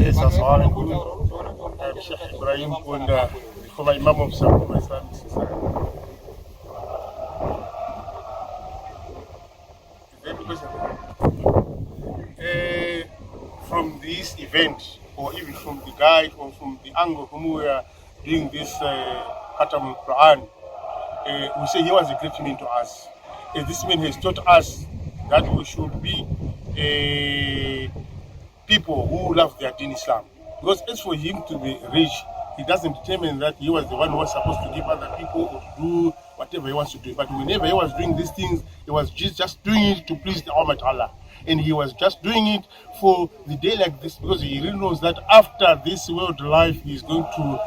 Yes, assalamu alaikum. I'm Sheikh Ibrahim and the former Imam of Islamic Society. From this event, or even from the guide, or from the angle whom we are doing this Khatam Quran, we say he was a great man to us. This man has taught us that we should be people who love their deen Islam. Because as for him to be rich, he doesn't determine that he was the one who was supposed to give other people or to do whatever he wants to do. But whenever he was doing these things, he was just doing it to please the Almighty Allah. And he was just doing it for the day like this because he really knows that after this world life, he is going to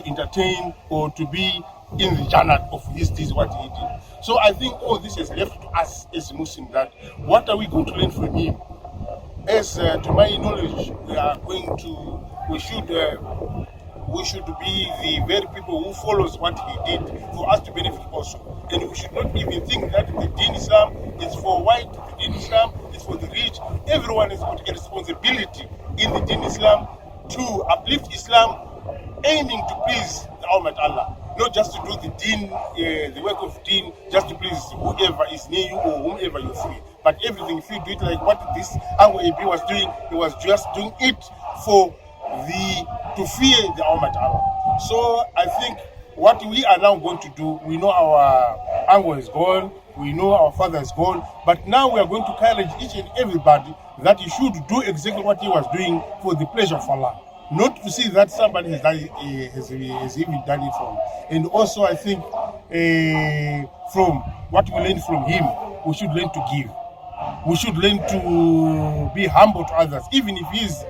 entertain or to be in the Jannah of his deeds, what he did. So I think all this is left to us as Muslims, that what are we going to learn from him? As to my knowledge, we should be the very people who follows what he did for us to benefit also. And we should not even think that the deen Islam is for white, the deen Islam is for the rich. Everyone has got a responsibility in the deen Islam to uplift Islam, aiming to please the Almighty Allah. Not just to do the deen, the work of deen, just to please whoever is near you or whomever you see. But everything, if you do it like what this Ango AB was doing, he was just doing it to fear the Almighty Allah. So I think what we are now going to do, we know our Ango is gone, we know our father is gone, but now we are going to encourage each and everybody that he should do exactly what he was doing for the pleasure of Allah. Not to see that somebody has even done it from. And also I think from what we learn from him, we should learn to give. We should learn to be humble to others, even if he is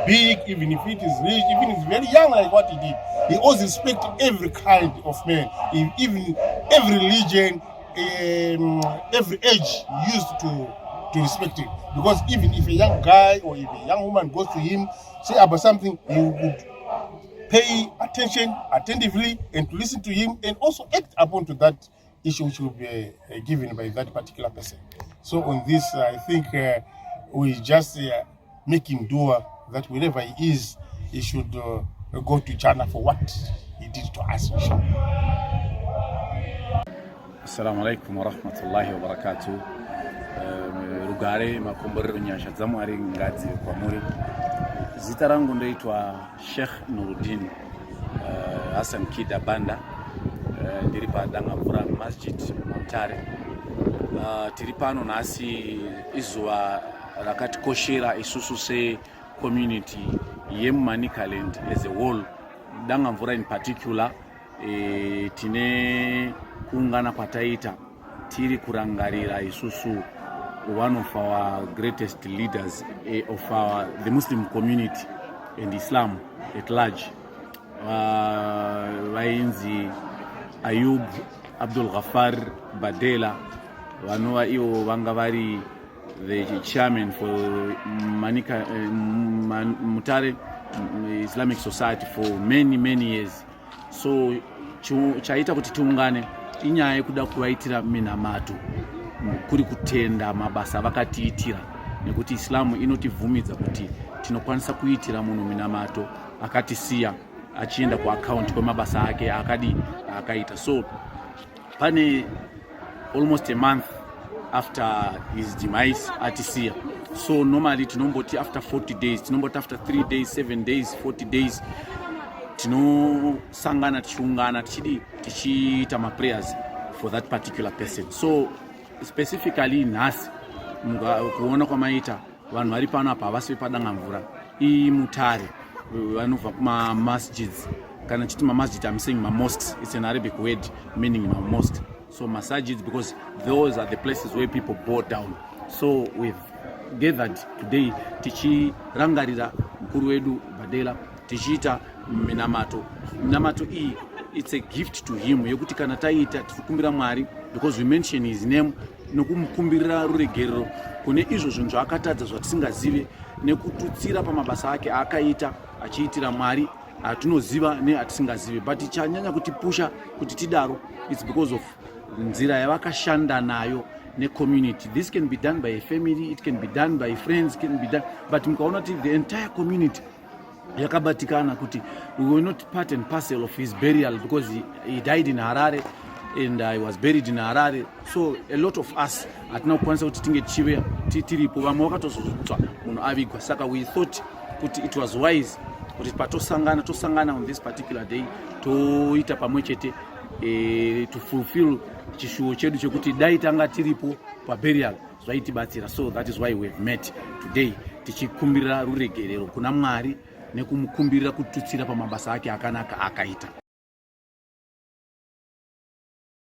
big, even if it is rich, even if he's very young like what he did. He always respected every kind of man, even every religion, every age he used to respect it. Because even if a young guy or if a young woman goes to him, say about something, he would pay attention attentively and to listen to him and also act upon to that issue which will be given by that particular person. So on this, I think we just make him do that wherever he is, he should go to China for what he did to us. Assalamu alaikum wa rahmatullahi wa barakatuh. Rugare makumbari nyasha zamwari ngazi kwa muri. Zita langu ndoitwa Sheikh Noordeen Hassan Kiddah Banda, ndiripa Dangamvura Masjid Mutare. Tiripano nasi izwa rakati koshera isusu se community yem Manicaland as a whole, Dangamvura in particular, tine kungana pataita tiri kurangarira isusu one of our greatest leaders of the Muslim community and Islam at large, Wainzi Ayub Abdul Gaffar Bhadella, wanoa iyo wangavari the chairman for Mutare Islamic Society for many years. So chaita kuti tiungane inyaya kuda kuvaitira minamato kuri kutenda mabasa vakatiitira, nekuti Islamu inotivhumidza kuti tinokwanisa kuitira munhu minamato akatisiya achienda ku account kwemabasa ake akaita. So pane almost a month after his demise atisiya. So normally tinomboti after 40 days, tinomboti after 3 days, 7 days, 40 days, tinosangana tichiungana tichiita ma prayers for that particular person. So specifically nhasi kuona kwamaita vanhu vari pano apa havasi padangamvura Mutare vanobva kuma masjids, kana chiti masjid, I'm saying mosques, it's an Arabic word meaning mosque. So masajids, because those are the places where people bow down. So we've gathered today tichirangarira mkuru wedu Bhadella, tichiita minamato iyi. It's a gift to him yekuti kana taita tikumbira Mwari, because we mention his name, nokumukumbirira ruregerero kune izvo zvinhu zvaakatadza zvatisingazive, nekututsira pamabasa ake akaita achiitira Mwari atinoziva neatisingazive. But chanyanya kutipusha kuti tidaro, it's because of nzira yavakashanda nayo community. This can be done by a family, it can be done by friends, it can be done, but mkaona the entire community yakabatikana kuti we were not part and parcel of his burial because he died in Harare and I was buried in Harare. So a lot of us atina kwanza kuti tinge chiwe tiripo vamwe vakatozozvutswa munhu avigwa. Saka we thought kuti it was wise kuti tosangana on this particular day toita pamwe chete to fulfill chishuwo chedu chekuti dai tanga tiripo pa burial zvaitibatsira. So that is why we have met today tichikumbirira ruregerero kuna Mwari nekumukumbirira kututsira pamabasa ake akanaka akaita.